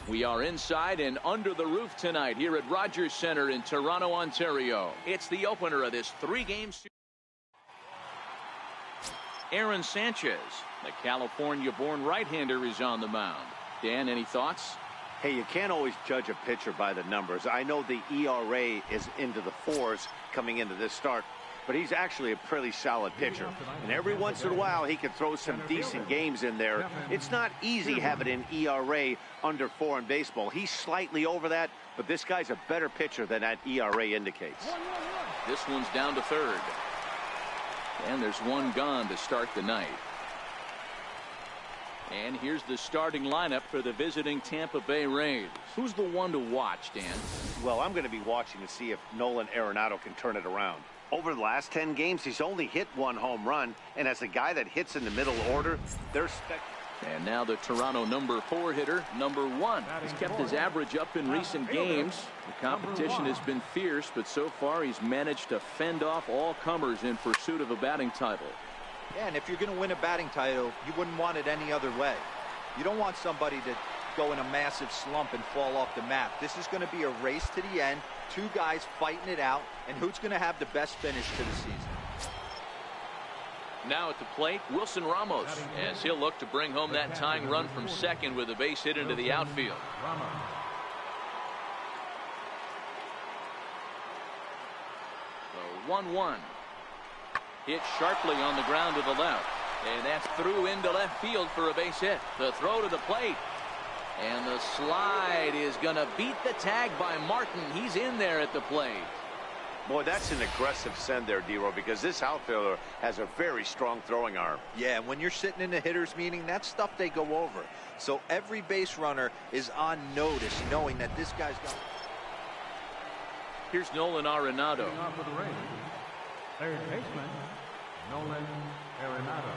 We are inside and under the roof tonight here at Rogers Centre in Toronto, Ontario. It's the opener of this 3-game series. Aaron Sanchez, the California-born right-hander, is on the mound. Dan, any thoughts? Hey, you can't always judge a pitcher by the numbers. I know the ERA is into the 4s coming into this start, but he's actually a pretty solid pitcher. And every once in a while, he can throw some decent games in there. It's not easy having an ERA under 4 in baseball. He's slightly over that, but this guy's a better pitcher than that ERA indicates. This one's down to third. And there's one gone to start the night. And here's the starting lineup for the visiting Tampa Bay Rays. Who's the one to watch, Dan? Well, I'm going to be watching to see if Nolan Arenado can turn it around. Over the last 10 games, he's only hit 1 home run. And as a guy that hits in the middle order, they're And now the Toronto number 4 hitter, number 1. He's kept his average up in recent games. The competition has been fierce, but so far he's managed to fend off all comers in pursuit of a batting title. Yeah, and if you're going to win a batting title, you wouldn't want it any other way. You don't want somebody to go in a massive slump and fall off the map. This is going to be a race to the end, 2 guys fighting it out, and who's going to have the best finish to the season. Now at the plate, Wilson Ramos, as he'll look to bring home that tying run from second with a base hit into the outfield. The 1-1. Hit sharply on the ground to the left. And that's through into left field for a base hit. The throw to the plate. And the slide is going to beat the tag by Martin. He's in there at the plate. Boy, that's an aggressive send there, D-Row, because this outfielder has a very strong throwing arm. Yeah, when you're sitting in a hitter's meeting, that's stuff they go over. So every base runner is on notice, knowing that this guy's going. Here's Nolan Arenado. Third baseman, Nolan Arenado.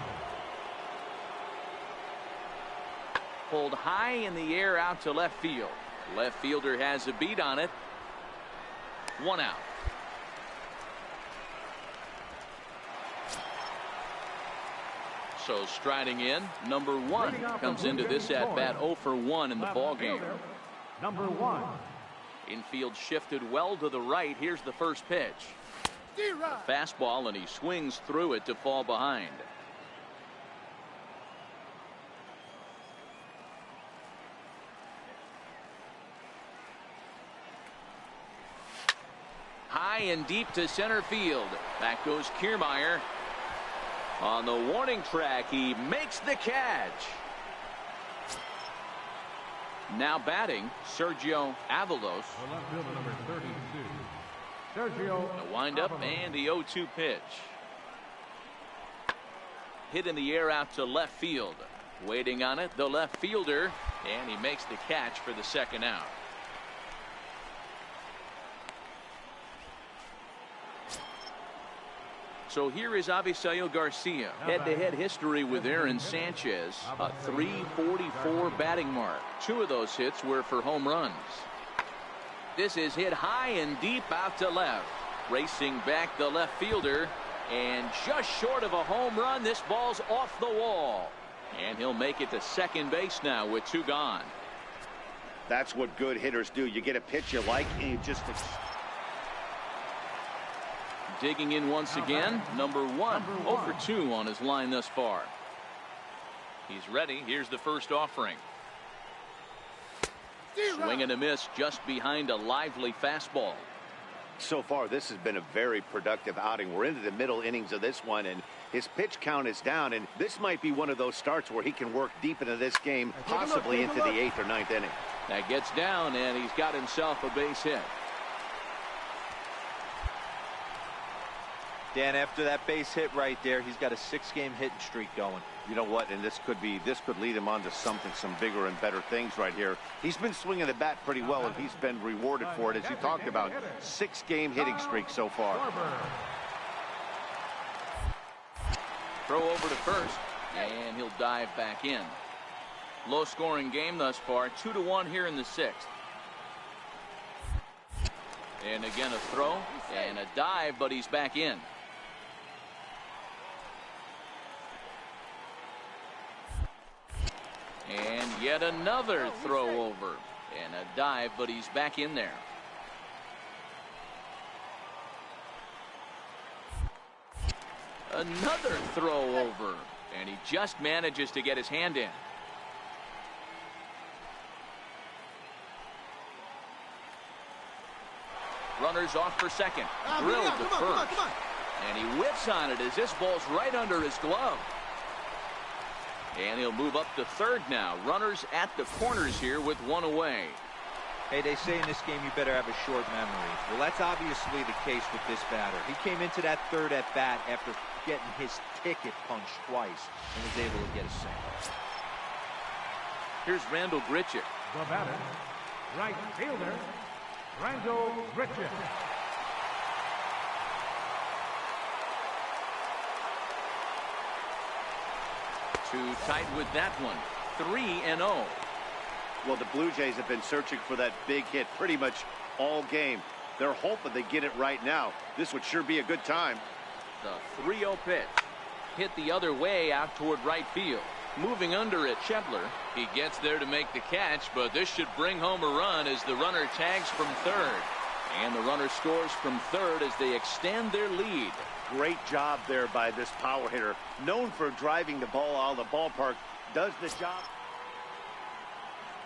Pulled high in the air out to left field. Left fielder has a beat on it. 1 out. So striding in, number 1 comes into this at bat 0 for 1 in the ball game. Number 1. Infield shifted well to the right. Here's the first pitch. A fastball, and he swings through it to fall behind. High and deep to center field. Back goes Kiermaier. On the warning track, he makes the catch. Now batting, Sergio Avalos. The left fielder, number 32. Sergio. A windup and the 0-2 pitch. Hit in the air out to left field. Waiting on it, the left fielder, and he makes the catch for the second out. So here is Avisail Garcia. Head-to-head history with Aaron Sanchez. A .344 batting mark. 2 of those hits were for home runs. This is hit high and deep out to left. Racing back the left fielder. And just short of a home run, this ball's off the wall. And he'll make it to second base now with 2 gone. That's what good hitters do. You get a pitch you like, and you just... Digging in once again, number 1. 0 for 2 on his line thus far. He's ready. Here's the first offering. Swing and a miss just behind a lively fastball. So far, this has been a very productive outing. We're into the middle innings of this one, and his pitch count is down, and this might be one of those starts where he can work deep into this game, possibly into the 8th or 9th inning. That gets down, and he's got himself a base hit. Dan, after that base hit right there, he's got a 6-game hitting streak going. You know what? And this could lead him on to some bigger and better things right here. He's been swinging the bat pretty well, and he's been rewarded for it, as you talked about. 6-game hitting streak so far. Throw over to first, and he'll dive back in. Low-scoring game thus far, 2-1 here in the 6th. And again a throw and a dive, but he's back in. And yet another throw over. And a dive, but he's back in there. Another throw over, and he just manages to get his hand in. Runners off for second. Drilled to first. And he whips on it as this ball's right under his glove. And he'll move up to third now. Runners at the corners here with one away. Hey, they say in this game you better have a short memory. Well, that's obviously the case with this batter. He came into that third at bat after getting his ticket punched twice and was able to get a single. Here's Randall Grichuk. The batter, right fielder, Randall Grichuk. Too tight with that one. 3-0. Well, the Blue Jays have been searching for that big hit pretty much all game. They're hoping they get it right now. This would sure be a good time. The 3-0 pitch. Hit the other way out toward right field. Moving under it, Schebler. He gets there to make the catch, but this should bring home a run as the runner tags from third. And the runner scores from third as they extend their lead. Great job there by this power hitter. Known for driving the ball out of the ballpark. Does the job.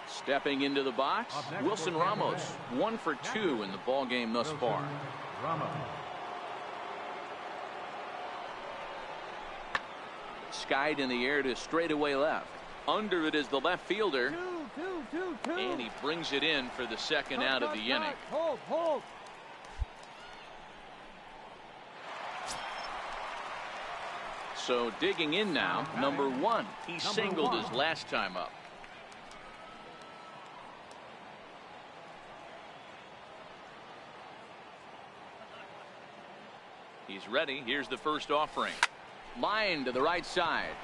Stepping into the box, Wilson Ramos. 1 for 2 in the ball game thus far. Ramos. Skied in the air to straightaway left. Under it is the left fielder. And he brings it in for the second out of the inning. Hold. So digging in now, number 1. He singled his last time up. He's ready. Here's the first offering. Line to the right side.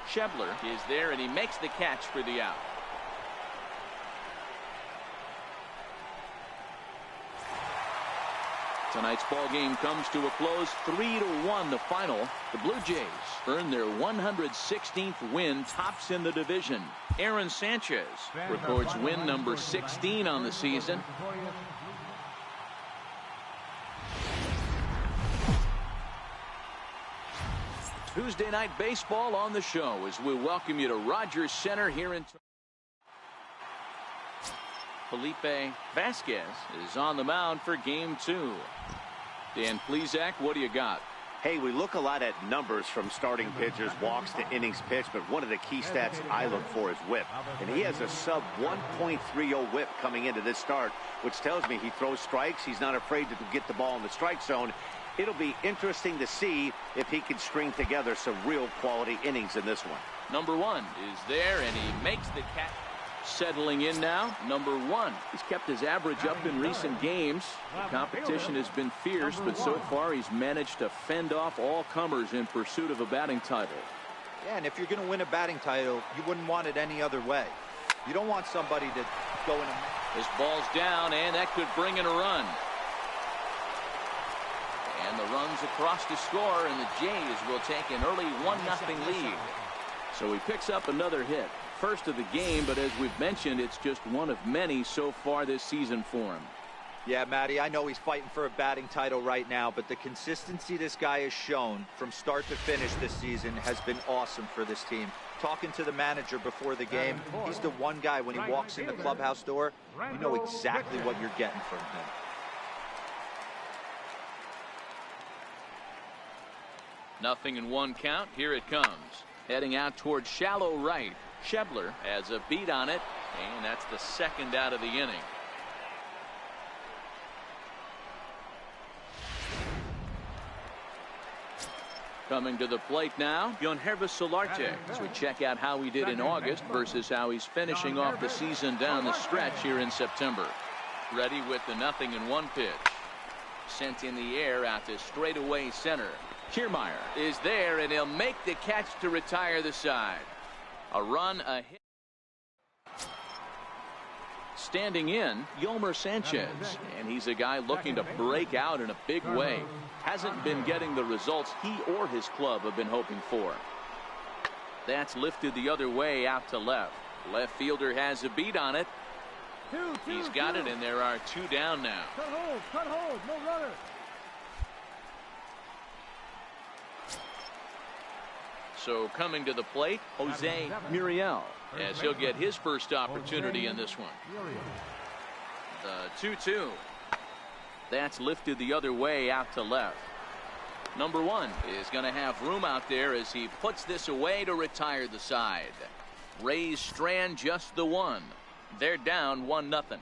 Schebler is there, and he makes the catch for the out. Tonight's ball game comes to a close. 3-1 the final. The Blue Jays earn their 116th win, tops in the division. Aaron Sanchez records win number 16 on the season. Tuesday night baseball on the show as we welcome you to Rogers Center here in Felipe Vasquez is on the mound for game 2. Dan Plesac, what do you got? Hey, we look a lot at numbers from starting pitchers, walks to innings pitched, but one of the key stats I look for is whip. And he has a sub 1.30 whip coming into this start, which tells me he throws strikes. He's not afraid to get the ball in the strike zone. It'll be interesting to see if he can string together some real quality innings in this one. Number 1 is there, and he makes the catch. Settling in now, number 1. He's kept his average up in recent games. The competition has been fierce, but so far he's managed to fend off all comers in pursuit of a batting title. Yeah, and if you're going to win a batting title, you wouldn't want it any other way. You don't want somebody to go in a... His ball's down, and that could bring in a run. And the runs across to score, and the Jays will take an early 1-0 lead. So he picks up another hit. First of the game, but as we've mentioned, it's just one of many so far this season for him. Yeah, Matty, I know he's fighting for a batting title right now, but the consistency this guy has shown from start to finish this season has been awesome for this team. Talking to the manager before the game, he's the one guy when he walks in the clubhouse door, you know exactly what you're getting from him. Nothing in 1 count. Here it comes. Heading out towards shallow right. Schebler has a beat on it, and that's the second out of the inning. Coming to the plate now, Yohannes Solarte, as we check out how he did in August versus how he's finishing off the season down the stretch here in September. Ready with the 0-1 pitch. Sent in the air out to straightaway center. Kiermaier is there, and he'll make the catch to retire the side. A run, a hit. Standing in, Yolmer Sanchez, and he's a guy looking to break out in a big way. Hasn't been getting the results he or his club have been hoping for. That's lifted the other way out to left. Left fielder has a beat on it, He's got it, and there are 2 down now. Cut hold, no runner. So coming to the plate, Jose Muriel, as he'll get his first opportunity in this one. The 2-2. That's lifted the other way out to left. Number 1 is going to have room out there as he puts this away to retire the side. Rays strand just the 1. They're down 1-0.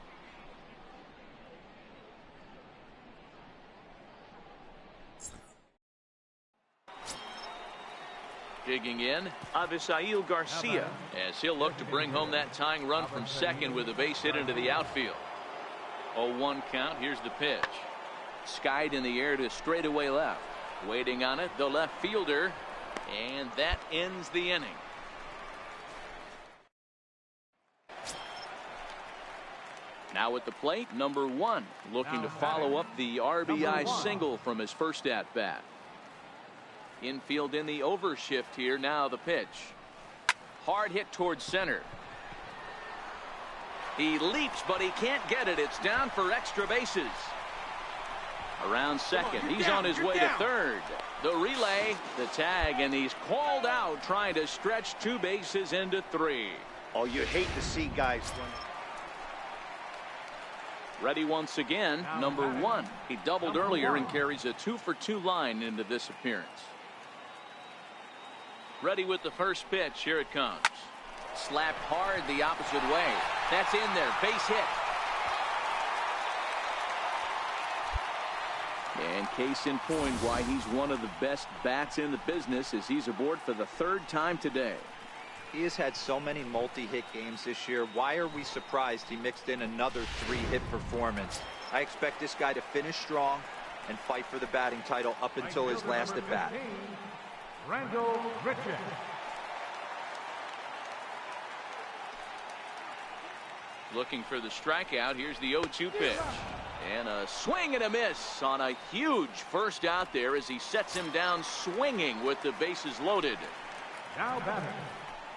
Digging in, Avisail Garcia, as he'll look to bring home that tying run from second with a base hit into the outfield. 0-1 count. Here's the pitch. Skied in the air to straightaway left. Waiting on it, the left fielder, and that ends the inning. Now at the plate, number 1, looking to follow up the RBI single from his first at-bat. Infield in the overshift here. Now the pitch. Hard hit towards center. He leaps, but he can't get it. It's down for extra bases. Around second. He's on his way to third. The relay, the tag, and he's called out trying to stretch 2 bases into 3. Oh, you hate to see guys run. Ready once again, number 1. He doubled earlier and carries a 2-for-2 line into this appearance. Ready with the first pitch. Here it comes. Slapped hard the opposite way. That's in there. Base hit. And case in point why he's one of the best bats in the business as he's aboard for the 3rd time today. He has had so many multi-hit games this year. Why are we surprised he mixed in another 3-hit performance? I expect this guy to finish strong and fight for the batting title up until his last at bat. Randall Richards. Looking for the strikeout. Here's the 0-2 pitch. And a swing and a miss on a huge first out there as he sets him down swinging with the bases loaded. Now batter.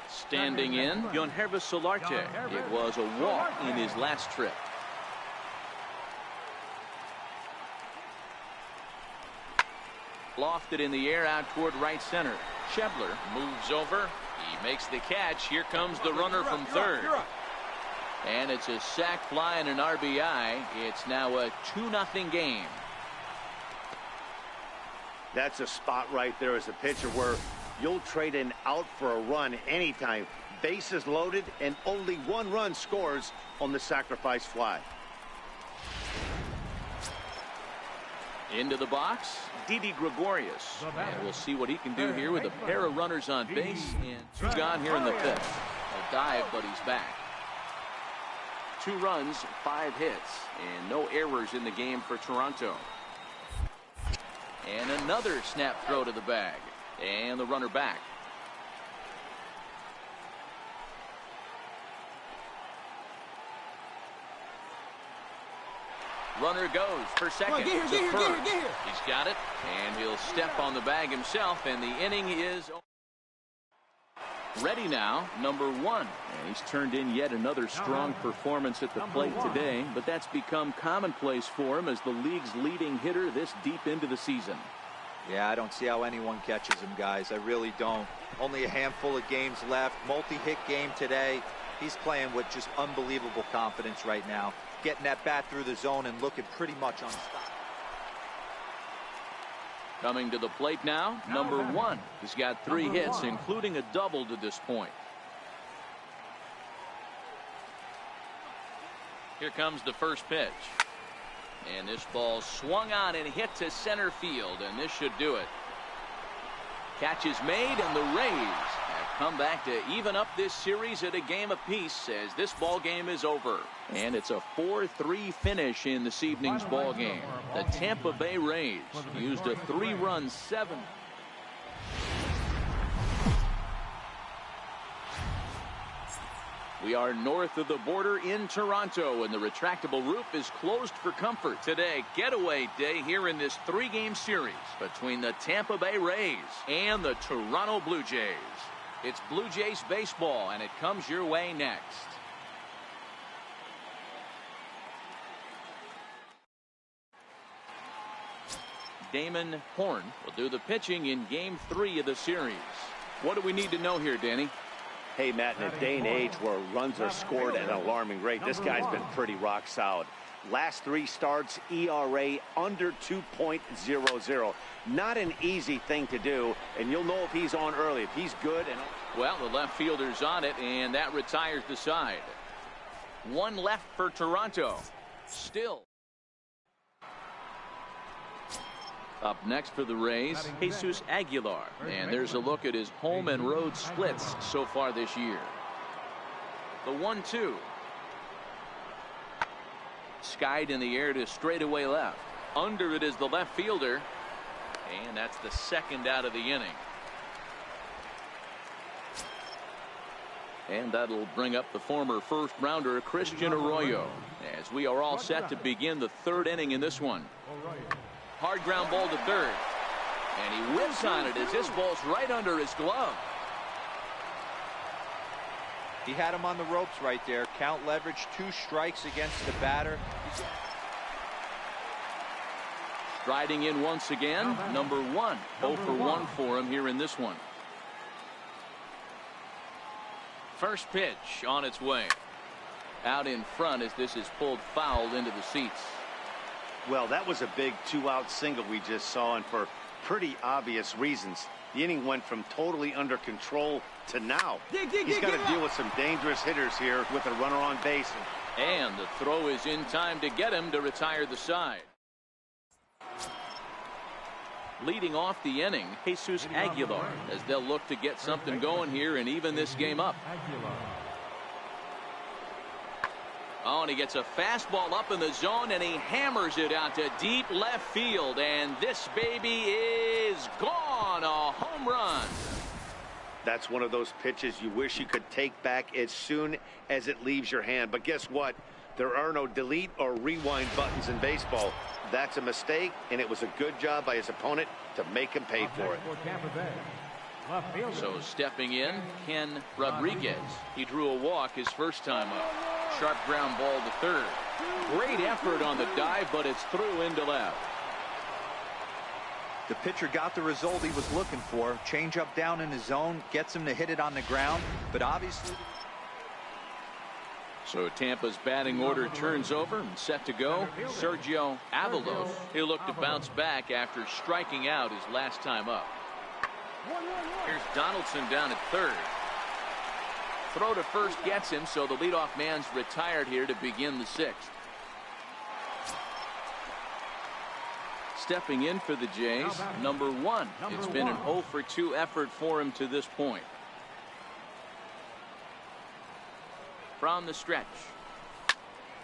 Standing in, Joyride Solarte. It was a walk in his last trip. Lofted in the air out toward right center. Schebler moves over. He makes the catch. Here comes the runner from third. And it's a sac fly and an RBI. It's now a 2-0 game. That's a spot right there as a pitcher where you'll trade an out for a run anytime. Bases loaded and only 1 run scores on the sacrifice fly. Into the box, Didi Gregorius. And we'll see what he can do here with a pair of runners on base and 2 gone here in the 5th. A dive, but he's back. 2 runs, 5 hits, and no errors in the game for Toronto. And another snap throw to the bag. And the runner back. Runner goes for second. Get here. He's got it, and he'll step on the bag himself, and the inning is ready now. Number 1, and he's turned in yet another strong performance at the plate today, but that's become commonplace for him as the league's leading hitter this deep into the season. Yeah, I don't see how anyone catches him, guys. I really don't. Only a handful of games left. Multi-hit game today. He's playing with just unbelievable confidence right now. Getting that bat through the zone and looking pretty much unstoppable. Coming to the plate now, number 1. He's got 3 hits, including a double to this point. Here comes the first pitch. And this ball swung on and hit to center field, and this should do it. Catch is made, and the Rays have come back to even up this series at a game apiece as this ball game is over. And it's a 4-3 finish in this evening's ball game. The Tampa Bay Rays used a 3-run 7. We are north of the border in Toronto, and the retractable roof is closed for comfort today. Getaway day here in this 3-game series between the Tampa Bay Rays and the Toronto Blue Jays. It's Blue Jays baseball, and it comes your way next. Damon Horn will do the pitching in Game 3 of the series. What do we need to know here, Danny? Hey, Matt, in a day and age where runs are scored at an alarming rate, this guy's been pretty rock solid. Last 3 starts, ERA under 2.00. Not an easy thing to do, and you'll know if he's on early. If he's good. And well, the left fielder's on it, and that retires the side. 1 left for Toronto. Still. Up next for the Rays, Jesus Aguilar. And there's a look at his home and road splits so far this year. The 1-2. Skied in the air to straightaway left. Under it is the left fielder. And that's the second out of the inning. And that'll bring up the former first rounder Christian Arroyo, as we are all set to begin the 3rd inning in this one. Hard ground ball to third. And he whips on it as this ball's right under his glove. He had him on the ropes right there. Count leverage, 2 strikes against the batter. Striding in once again, number 1. 0 for 1 for him here in this one. First pitch on its way. Out in front as this is pulled foul into the seats. well, that was a big 2-out single we just saw, and for pretty obvious reasons. The inning went from totally under control to now. He's got to deal with some dangerous hitters here with a runner on base. And the throw is in time to get him to retire the side. Leading off the inning, Jesus Aguilar, as they'll look to get something going here and even this game up. Oh, and he gets a fastball up in the zone, and he hammers it out to deep left field. And this baby is gone. A home run. That's one of those pitches you wish you could take back as soon as it leaves your hand. But guess what? There are no delete or rewind buttons in baseball. That's a mistake, and it was a good job by his opponent to make him pay for it. So stepping in, Ken Rodriguez. He drew a walk his first time up. Sharp ground ball to third. Great effort on the dive, but it's through into left. The pitcher got the result he was looking for. Change up down in his zone, gets him to hit it on the ground, but obviously. So Tampa's batting order turns over and set to go. Sergio Avalos. He'll look to bounce back after striking out his last time up. Here's Donaldson down at third. Throw to first gets him, so the leadoff man's retired here to begin the sixth. Stepping in for the Jays, number 1. It's been an 0 for 2 effort for him to this point. From the stretch.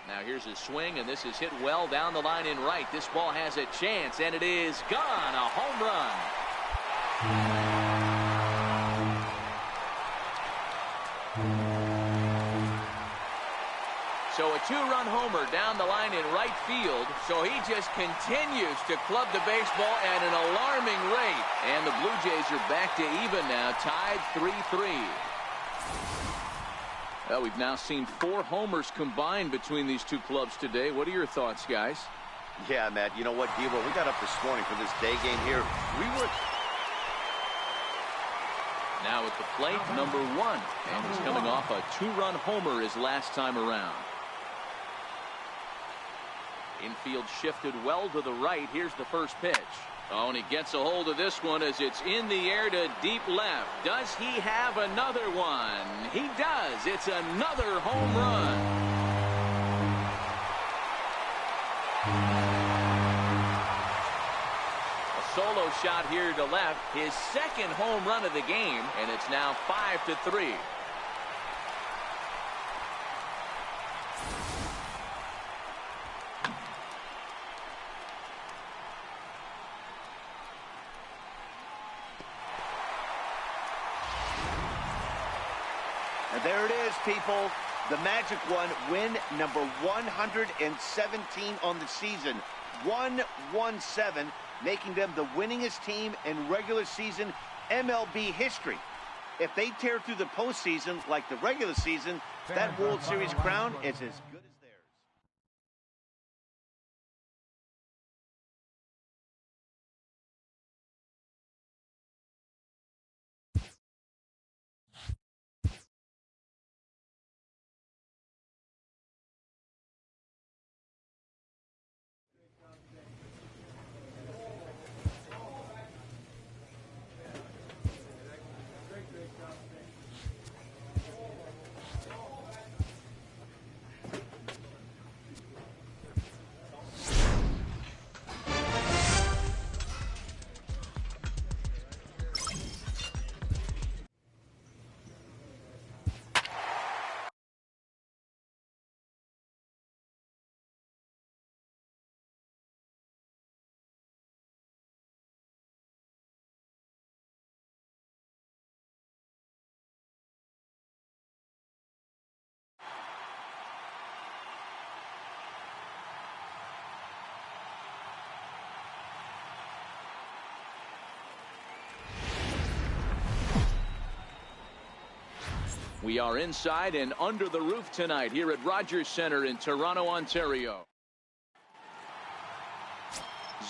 Now here's his swing, and this is hit well down the line in right. This ball has a chance, and it is gone. A home run. So a 2-run homer down the line in right field. So he just continues to club the baseball at an alarming rate. And the Blue Jays are back to even now, tied 3-3. Well, we've now seen 4 homers combined between these two clubs today. What are your thoughts, guys? Yeah, Matt, you know what, Debo? We got up this morning for this day game here. Now at the plate, number 1. And he's coming off a 2-run homer his last time around. Infield shifted well to the right. Here's the first pitch. Oh, and he gets a hold of this one as it's in the air to deep left. Does he have another one? He does. It's another home run. A solo shot here to left. His second home run of the game, and it's now 5-3. And there it is, people. The magic one, win number 117 on the season. 117, making them the winningest team in regular season MLB history. If they tear through the postseason like the regular season, that World Series crown is as good as We are inside and under the roof tonight here at Rogers Centre in Toronto, Ontario.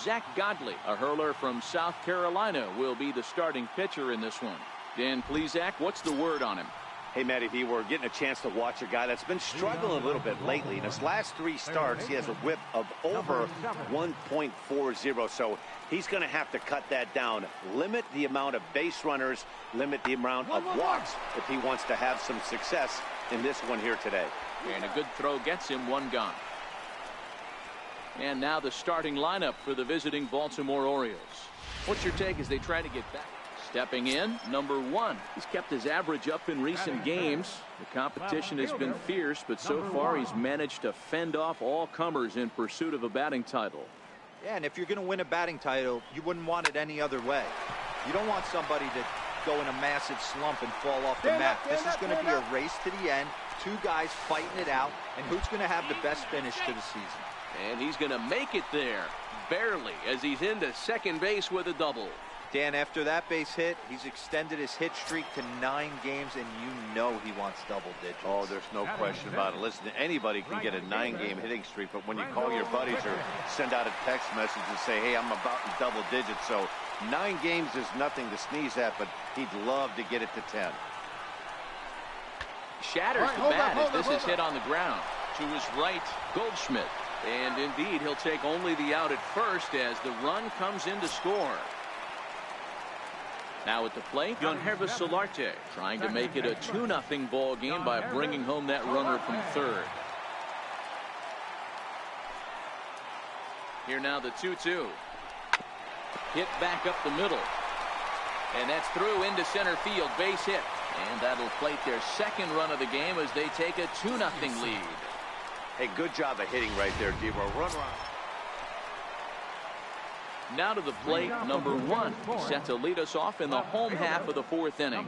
Zach Godley, a hurler from South Carolina, will be the starting pitcher in this one. Dan Plesac, what's the word on him? Hey, Matty V, we're getting a chance to watch a guy that's been struggling a little bit lately. In his last 3 starts, he has a whip of over 1.40, so he's going to have to cut that down. Limit the amount of base runners, limit the amount of walks if he wants to have some success in this one here today. And a good throw gets him 1 gone. And now the starting lineup for the visiting Baltimore Orioles. What's your take as they try to get back? Stepping in, number 1. He's kept his average up in recent games. The competition has been fierce, but so far he's managed to fend off all comers in pursuit of a batting title. Yeah, and if you're going to win a batting title, you wouldn't want it any other way. You don't want somebody to go in a massive slump and fall off the map. This is going to be a race to the end. 2 guys fighting it out, and who's going to have the best finish to the season? And he's going to make it there, barely, as he's into second base with a double. Dan, after that base hit, he's extended his hit streak to 9 games, and you know he wants double digits. Oh, there's no question about it. Listen, anybody can get a 9-game hitting streak, but when you call your buddies or send out a text message and say, hey, I'm about in double digits, so 9 games is nothing to sneeze at, but he'd love to get it to 10. Shatters the bat as this is hit on the ground. To his right, Goldschmidt. And indeed, he'll take only the out at first as the run comes in to score. Now at the plate, Yonhervis Solarte trying to make it a 2-0 ball game by bringing home that runner from third. Here now the 2-2. Hit back up the middle. And that's through into center field, base hit. And that'll plate their second run of the game as they take a 2-0 lead. Hey, good job of hitting right there, Debo. Run. Now to the plate, number 1. Set to lead us off in the home half of the 4th inning.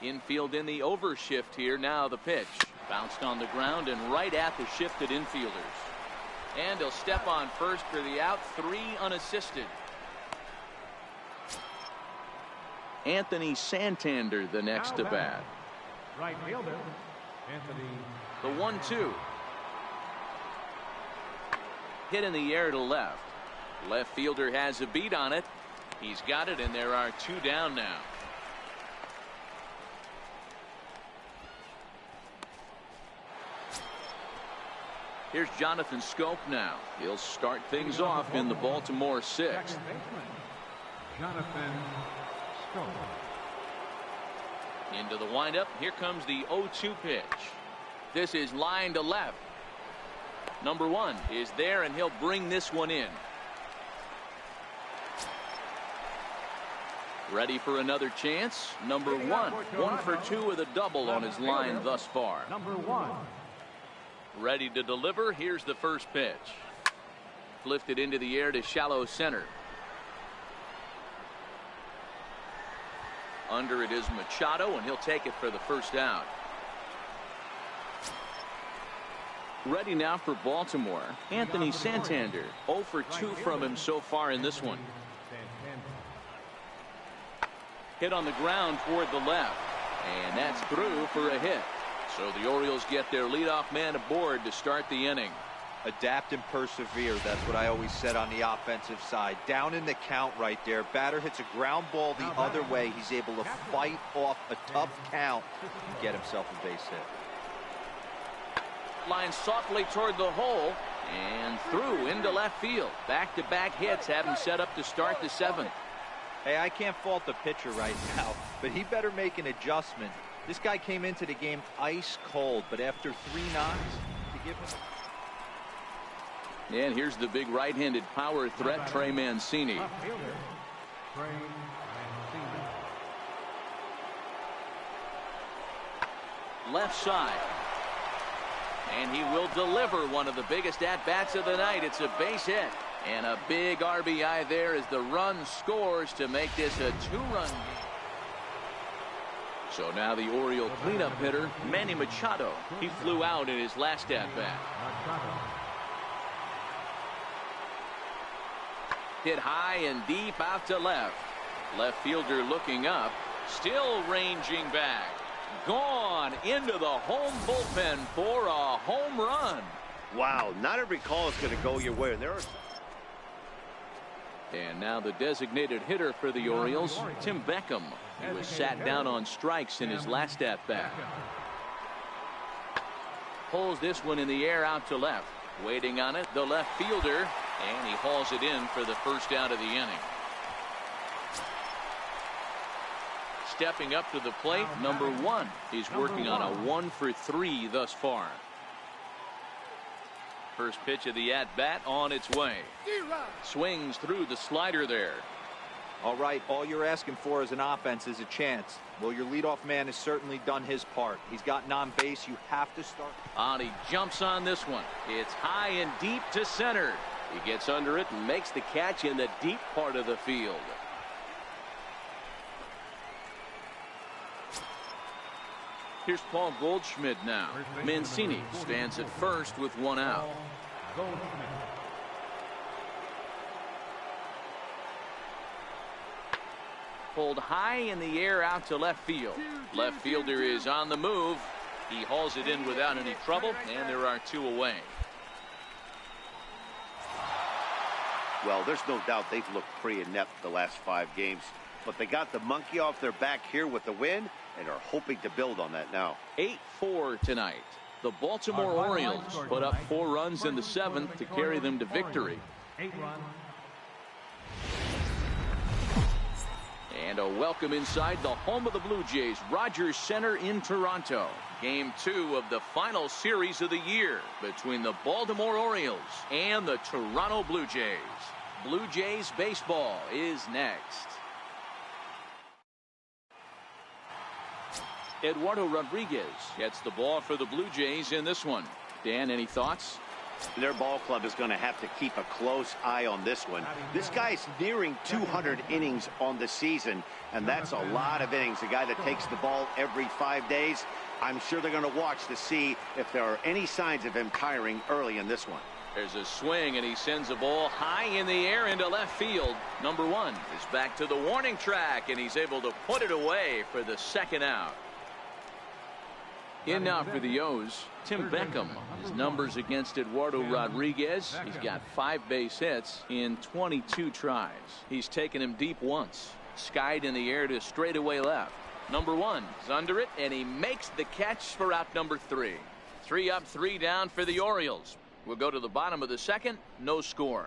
Infield in the overshift here. Now the pitch. Bounced on the ground and right at the shifted infielders. And he'll step on first for the out. 3 unassisted. Anthony Santander the next to bat. Right fielder, Anthony. The 1-2. Hit in the air to left. Left fielder has a beat on it. He's got it, and there are 2 down now. Here's Jonathan Scope now. He'll start things off in the Baltimore 6th. Jonathan Scope. Into the windup. Here comes the 0-2 pitch. This is line to left. Number 1 is there, and he'll bring this one in. Ready for another chance. Number 1. 1 for 2 with a double on his line thus far. Number 1. Ready to deliver. Here's the first pitch. Lifted into the air to shallow center. Under it is Machado, and he'll take it for the first out. Ready now for Baltimore, Anthony Santander. 0 for 2 from him so far in this one. Hit on the ground toward the left, and that's through for a hit. So the Orioles get their leadoff man aboard to start the inning. Adapt and persevere. That's what I always said on the offensive side. Down in the count right there. Batter hits a ground ball the other way. He's able to fight off a tough count and get himself a base hit. Line softly toward the hole and through into left field. Back-to-back hits have him set up to start the 7th. Hey, I can't fault the pitcher right now, but he better make an adjustment. This guy came into the game ice cold, but after 3 knocks, to give him. And here's the big right-handed power threat, Trey Mancini. Left fielder, Trey Mancini. Left side. And he will deliver one of the biggest at-bats of the night. It's a base hit. And a big RBI there as the run scores to make this a 2-run game. So now the Oriole cleanup hitter, Manny Machado. He flew out in his last at-bat. Hit high and deep out to left. Left fielder looking up. Still ranging back. Gone into the home bullpen for a home run. Wow, not every call is going to go your way. And now the designated hitter for the Orioles, Tim Beckham. He was sat down on strikes in his last at-bat. Pulls this one in the air out to left. Waiting on it, the left fielder, and he hauls it in for the first out of the inning. Stepping up to the plate, number 1. He's working on a 1-for-3 thus far. First pitch of the at-bat on its way. Swings through the slider there. All right, all you're asking for as an offense is a chance. Well, your leadoff man has certainly done his part. He's gotten on base. You have to start. And he jumps on this one. It's high and deep to center. He gets under it and makes the catch in the deep part of the field. Here's Paul Goldschmidt now. Mancini stands at first with 1 out. Pulled high in the air out to left field. Left fielder is on the move. He hauls it in without any trouble, and there are 2 away. Well, there's no doubt they've looked pretty inept the last 5 games. But they got the monkey off their back here with the win and are hoping to build on that now. 8-4 tonight. The Baltimore Orioles put up 4 runs in the 7th to carry them to victory. 8 runs. And a welcome inside the home of the Blue Jays, Rogers Center in Toronto. Game 2 of the final series of the year between the Baltimore Orioles and the Toronto Blue Jays. Blue Jays baseball is next. Eduardo Rodriguez gets the ball for the Blue Jays in this one. Dan, any thoughts? Their ball club is going to have to keep a close eye on this one. This guy's nearing 200 innings on the season, and that's a lot of innings. A guy that takes the ball every 5 days. I'm sure they're going to watch to see if there are any signs of him tiring early in this one. There's a swing, and he sends a ball high in the air into left field. Number 1 is back to the warning track, and he's able to put it away for the 2nd out. In now for the O's, Tim Beckham. His numbers against Eduardo Rodriguez. He's got 5 base hits in 22 tries. He's taken him deep once. Skied in the air to straightaway left. Number 1 is under it, and he makes the catch for out number 3. 3 up, 3 down for the Orioles. We'll go to the bottom of the 2nd. No score.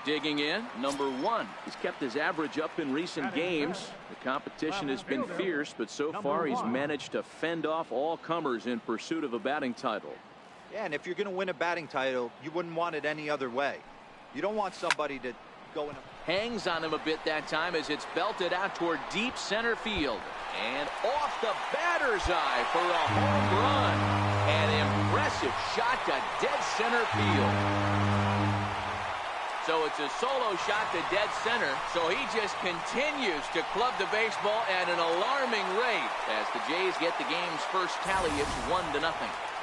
Digging in, number 1. He's kept his average up in recent games. The competition has been fierce, but so far he's managed to fend off all comers in pursuit of a batting title. Yeah, and if you're going to win a batting title, you wouldn't want it any other way. You don't want somebody to go in. Hangs on him a bit that time as it's belted out toward deep center field. And off the batter's eye for a home run. An impressive shot to dead center field. So it's a solo shot to dead center. So he just continues to club the baseball at an alarming rate as the Jays get the game's first tally. It's 1-0.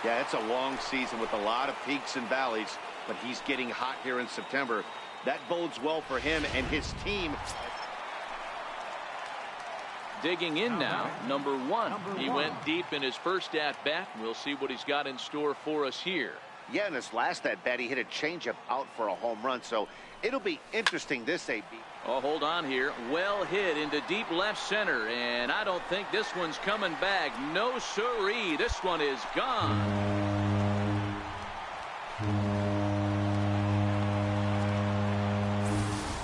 Yeah, it's a long season with a lot of peaks and valleys, but he's getting hot here in September. That bodes well for him and his team. Digging in now, number 1. He went deep in his first at-bat. We'll see what he's got in store for us here. Yeah, in his last at-bat, he hit a changeup out for a home run, so it'll be interesting this AB. Oh, hold on here. Well hit into deep left center, and I don't think this one's coming back. No siree. This one is gone.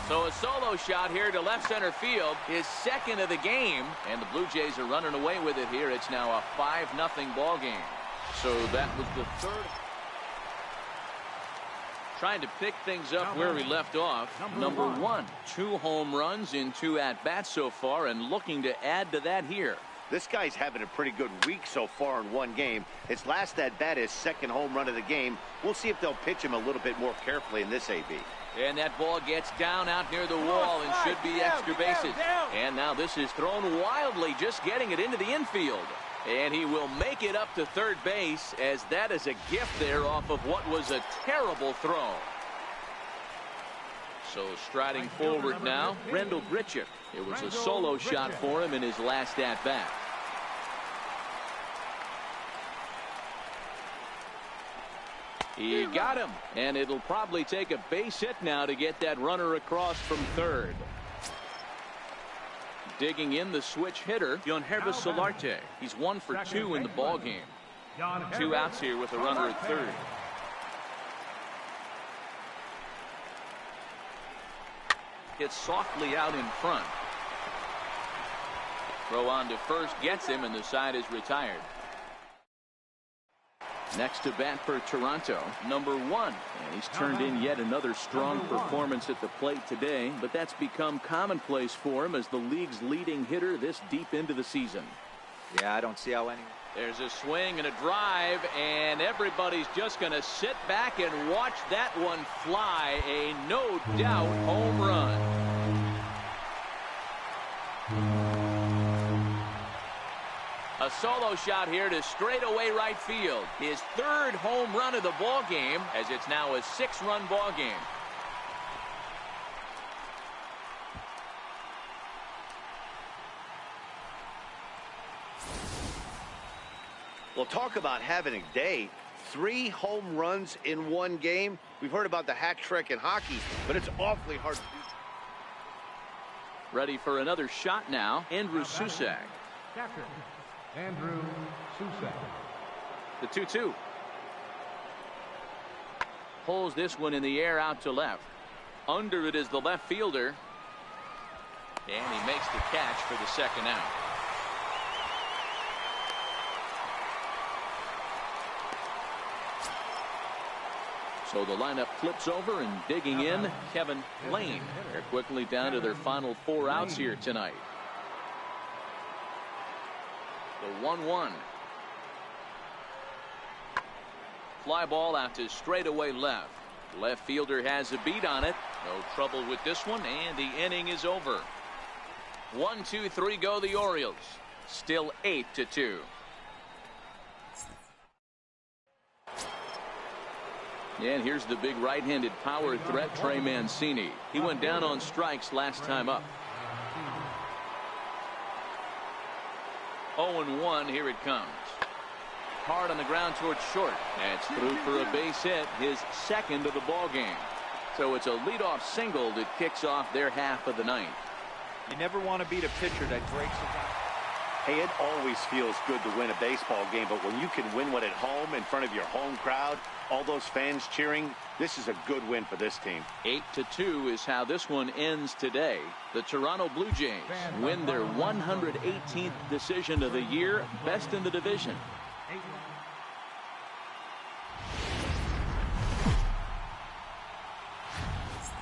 So a solo shot here to left center field, his 2nd of the game, and the Blue Jays are running away with it here. It's now a 5-0 ball game. So that was the 3rd. Trying to pick things up where we left off. Number 1, 2 home runs in 2 at-bats so far, and looking to add to that here. This guy's having a pretty good week so far in 1 game. His last at-bat is 2nd home run of the game. We'll see if they'll pitch him a little bit more carefully in this AB. And that ball gets down out near the wall and should be extra bases. And now this is thrown wildly, just getting it into the infield. And he will make it up to 3rd base, as that is a gift there off of what was a terrible throw. So striding forward now, Rendell Grichuk. It was a solo shot for him in his last at-bat. He got him, and it'll probably take a base hit now to get that runner across from third. Digging in the switch hitter, Joyride Solarte. He's 1 for 2 in the ball game. 2 outs here with a runner at third. Hits softly out in front. Throw on to first gets him, and the side is retired. Next to bat for Toronto, number 1. And he's turned in yet another strong performance at the plate today, but that's become commonplace for him as the league's leading hitter this deep into the season. Yeah, I don't see how any. There's a swing and a drive, and everybody's just going to sit back and watch that one fly. A no-doubt home run. A solo shot here to straightaway right field. His 3rd home run of the ball game, as it's now a 6-run ball game. Well, talk about having a day. 3 home runs in 1 game. We've heard about the hat trick in hockey, but it's awfully hard to do. Ready for another shot now, Andrew Susak. Catcher, Andrew Susak. The 2-2. Pulls this one in the air out to left. Under it is the left fielder. And he makes the catch for the 2nd out. So the lineup flips over, and digging in, Kevin Lane. They're quickly down to their final 4 outs here tonight. The 1-1. Fly ball out to straightaway left. Left fielder has a beat on it. No trouble with this one, and the inning is over. 1, 2, 3 go the Orioles. Still 8-2. And here's the big right-handed power threat, Trey Mancini. He went down on strikes last time up. 0-1, here it comes. Hard on the ground towards short. That's through for a base hit, his 2nd of the ball game. So it's a leadoff single that kicks off their half of the 9th. You never want to beat a pitcher that breaks it down. Hey, it always feels good to win a baseball game, but when you can win one at home in front of your home crowd, all those fans cheering, this is a good win for this team. 8-2 is how this one ends today. The Toronto Blue Jays win their 118th decision of the year, best in the division.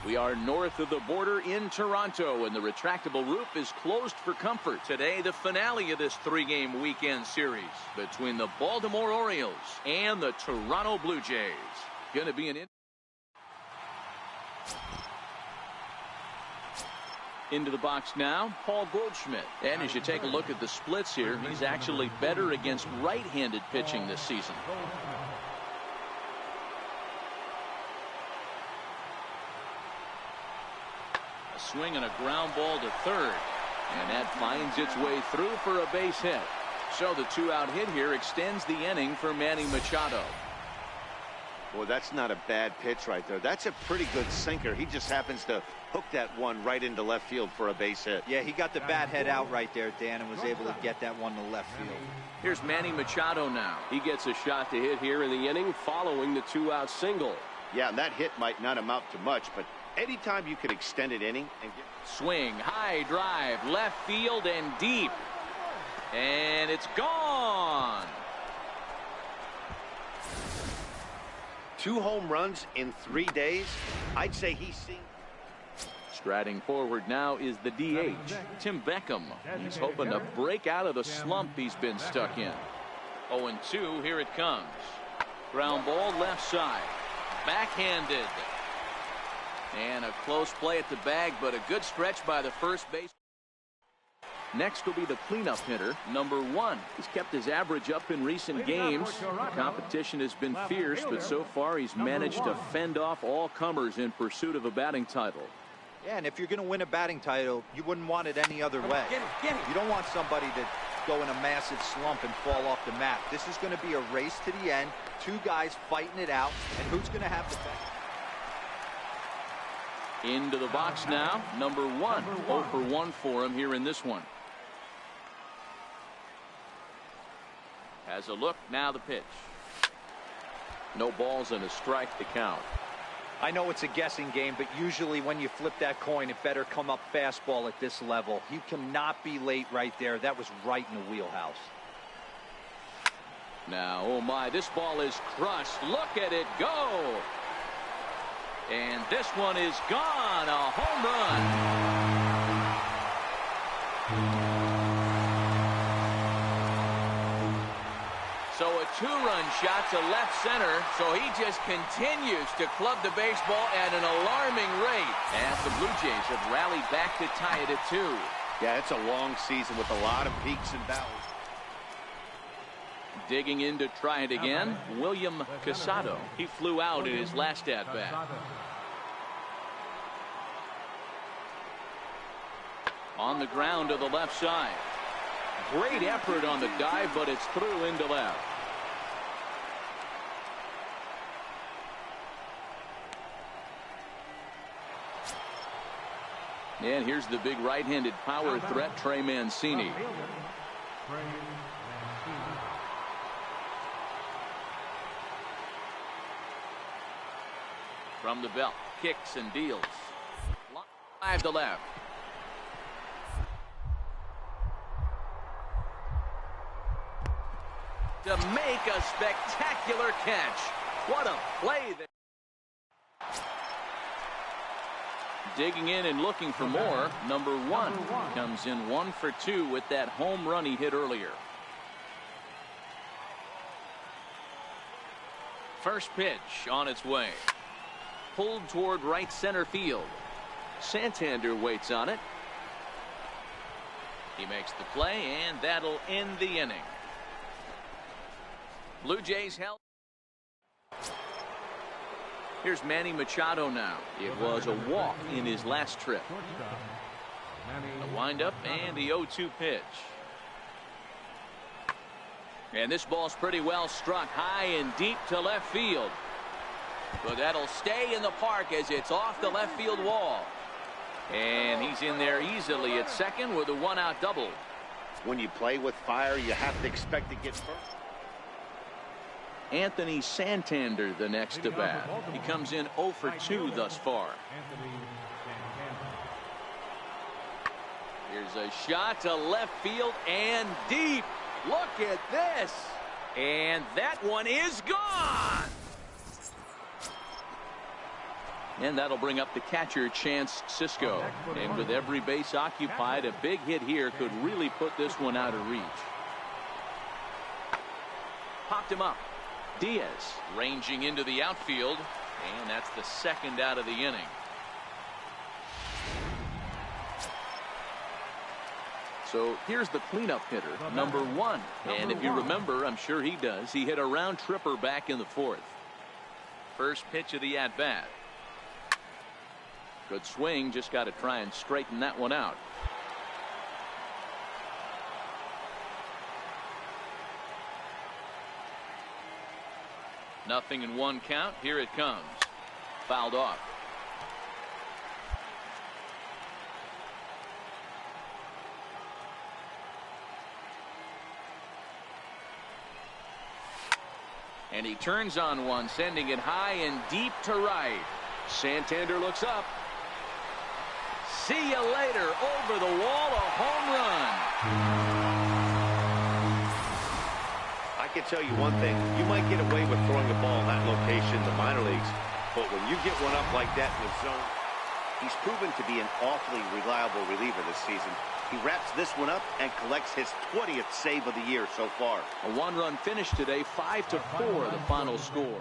We are north of the border in Toronto, and the retractable roof is closed for comfort. Today, the finale of this 3-game weekend series between the Baltimore Orioles and the Toronto Blue Jays. Going to be an into the box now, Paul Goldschmidt. And as you take a look at the splits here, he's actually better against right-handed pitching this season. A swing and a ground ball to third. And that finds its way through for a base hit. So the 2-out hit here extends the inning for Manny Machado. Well, that's not a bad pitch right there. That's a pretty good sinker. He just happens to hook that one right into left field for a base hit. Yeah, he got the bat head out right there, Dan, and was able to get that one to left field. Here's Manny Machado now. He gets a shot to hit here in the inning following the 2-out single. Yeah, and that hit might not amount to much, but anytime you can extend an inning and get... Swing, high drive, left field and deep. And it's gone. 2 home runs in 3 days. I'd say he's seen. Striding forward now is the DH, Tim Beckham. He's hoping to break out of the slump he's been stuck in. 0-2, here it comes. Ground ball left side. Backhanded. And a close play at the bag, but a good stretch by the first base. Next will be the cleanup hitter, number 1. He's kept his average up in recent games. Competition has been fierce, but so far he's managed to fend off all comers in pursuit of a batting title. Yeah, and if you're going to win a batting title, you wouldn't want it any other way. You don't want somebody to go in a massive slump and fall off the map. This is going to be a race to the end. 2 guys fighting it out, and who's going to have the best? Into the box now, number 1. 0 for 1 for him here in this one. Has a look, now the pitch. No balls and a strike to count. I know it's a guessing game, but usually when you flip that coin, it better come up fastball at this level. You cannot be late right there. That was right in the wheelhouse. Now, oh my, this ball is crushed. Look at it go. And this one is gone. A home run. So a 2-run shot to left center. So he just continues to club the baseball at an alarming rate. As the Blue Jays have rallied back to tie it at 2. Yeah, it's a long season with a lot of peaks and valleys. Digging in to try it again, William Casado. He flew out in his last at-bat. On the ground to the left side. Great effort on the dive, but it's through into left. And here's the big right-handed power threat, Trey Mancini. From the belt, kicks and deals. Live to left. To make a spectacular catch. What a play there. Digging in and looking for more. Number 1 comes in 1 for 2 with that home run he hit earlier. First pitch on its way. Pulled toward right center field. Santander waits on it. He makes the play, and that'll end the inning. Blue Jays held. Here's Manny Machado now. It was a walk in his last trip. The windup and the 0-2 pitch. And this ball's pretty well struck high and deep to left field. But that'll stay in the park as it's off the left field wall. And he's in there easily at second with a 1-out double. When you play with fire, you have to expect to get first. Anthony Santander the next to bat. He comes in 0 for 2 thus far. Here's a shot to left field and deep. Look at this. And that one is gone. And that'll bring up the catcher, Chance Sisco. And with every base occupied, a big hit here could really put this one out of reach. Popped him up. Diaz ranging into the outfield, and that's the second out of the inning. So here's the cleanup hitter, number 1. And if you remember, I'm sure he does, he hit a round tripper back in the 4th. First pitch of the at-bat. Good swing, just got to try and straighten that one out. Nothing in 1 count. Here it comes. Fouled off. And he turns on one, sending it high and deep to right. Santander looks up. See you later. Over the wall, a home run. I can tell you one thing. You might get away with throwing a ball in that location in the minor leagues, but when you get one up like that in the zone, he's proven to be an awfully reliable reliever this season. He wraps this one up and collects his 20th save of the year so far. A 1-run finish today, 5-4 the final score.